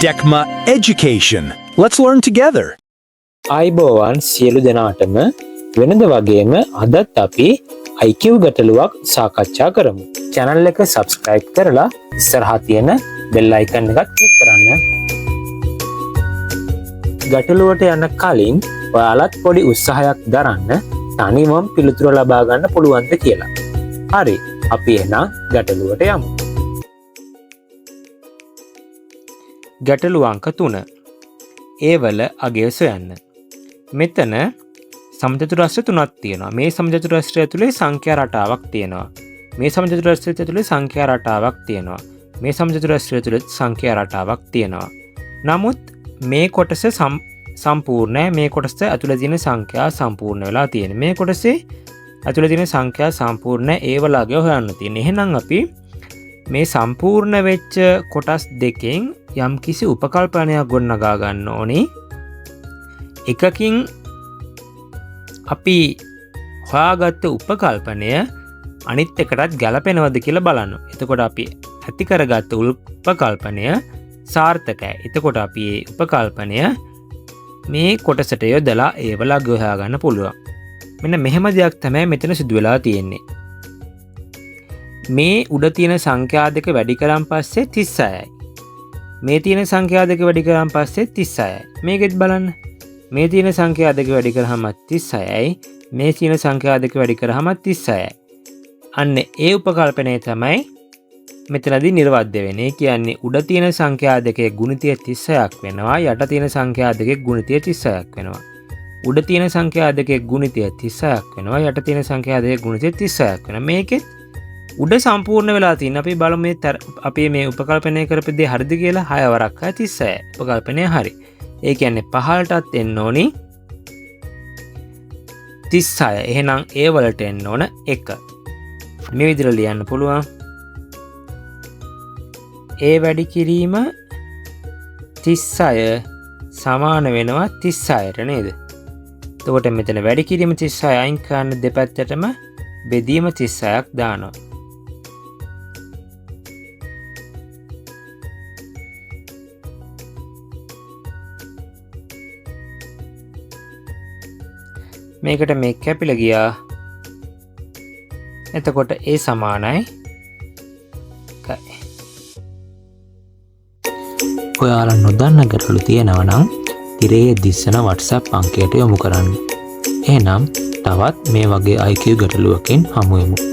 Decma Education. Let's learn together. අයිබෝවන් සියලු දෙනාටම වෙනද වගේම අදත් අපි IQ ගැටලුවක් සාකච්ඡා කරමු. channel එක subscribe කරලා ඉස්සරහා තියෙන bell icon එකත් click කරන්න. ගැටලුවට යන කලින් ඔයාලත් පොඩි උත්සාහයක් දරන්න තනිවම පිළිතුර ලබා ගන්න පුළුවන්ද කියලා. හරි, අපි එහෙනම් ගැටලුවට යමු. ගැටලුව අංක 3. ඒවල අගය සොයන්න. මෙතන සමචතුරස්‍ර තුනක් තියෙනවා. මේ සමචතුරස්‍රය ඇතුලේ සංඛ්‍යා රටාවක් තියෙනවා. මේ සමචතුරස්‍රය ඇතුලේ සංඛ්‍යා රටාවක් තියෙනවා. මේ සමචතුරස්‍රය ඇතුලේ සංඛ්‍යා රටාවක් තියෙනවා. නමුත් මේ කොටස සම්පූර්ණයි. මේ කොටස ඇතුලේ තියෙන සංඛ්‍යා සම්පූර්ණ වෙලා තියෙනවා. මේ කොටසේ ඇතුලේ තියෙන සංඛ්‍යා සම්පූර්ණ ඒවල අගය හොයන්න තියෙනවා. එහෙනම් අපි මේ සම්පූර්ණ වෙච්ච කොටස් දෙකෙන් යම් කිසි උපකල්පනයක් ගොඩනගා ගන්න ඕනේ. එකකින් අපි හොයාගත්ත උපකල්පනය අනිත් එකටත් ගැලපෙනවද කියලා බලන්න. එතකොට අපි ඇති කරගත්ත උපකල්පනය සාර්ථකයි. එතකොට අපි මේ උපකල්පනය මේ කොටසට යොදලා ඒවල අගය හොයා ගන්න පුළුවන්. මෙන්න මෙහෙම දෙයක් තමයි මෙතන සිදු වෙලා තියෙන්නේ. මේ උඩ තියෙන සංඛ්‍යා දෙක වැඩි කරන් පස්සේ 36යි. මේ තියෙන සංඛ්‍යා දෙක වැඩි කරන් පස්සේ 36යි. මේකෙත් බලන්න. මේ තියෙන සංඛ්‍යා දෙක වැඩි කරාම 36යි. මේ තියෙන සංඛ්‍යා දෙක වැඩි කරාම 36යි. අන්න ඒ උපකල්පනය තමයි මෙතනදී නිර්වද්‍ය වෙන්නේ. කියන්නේ උඩ තියෙන සංඛ්‍යා දෙකේ ගුණිතය 36ක් වෙනවා. යට තියෙන සංඛ්‍යා දෙකේ ගුණිතය 36ක් වෙනවා. උඩ තියෙන සංඛ්‍යා දෙකේ ගුණිතය 36ක් වෙනවා. යට තියෙන සංඛ්‍යා දෙකේ ගුණිතය 36ක් වෙනවා. මේකෙත් උඩ සම්පූර්ණ වෙලා තියෙන. අපි බලමු අපි මේ උපකල්පනය කරපු දේ හරිද කියලා. 6 වරක් 36. උපකල්පනය හරි. ඒ කියන්නේ පහළටත් එන්න ඕනි 36. එහෙනම් ඒ වලට එන්න ඕන 1. මේ විදිහට ලියන්න පුළුවන්. ඒ වැඩි කිරීම 36 සමාන වෙනවා 36ට නේද? එතකොට මෙතන වැඩි කිරීම 36 අයින් කරන්න දෙපැත්තටම බෙදීම 36ක් දානවා. මේකට මේ කැපිලා ගියා. එතකොට ඒ සමානයි 1යි. ඔයාලා නොදන්න ගැටලු තියෙනවා නම් තිරයේ දිස්සන WhatsApp අංකයට යොමු කරන්න. එහෙනම් තවත් මේ වගේ IQ ගැටලුවකින් හමු වෙමු.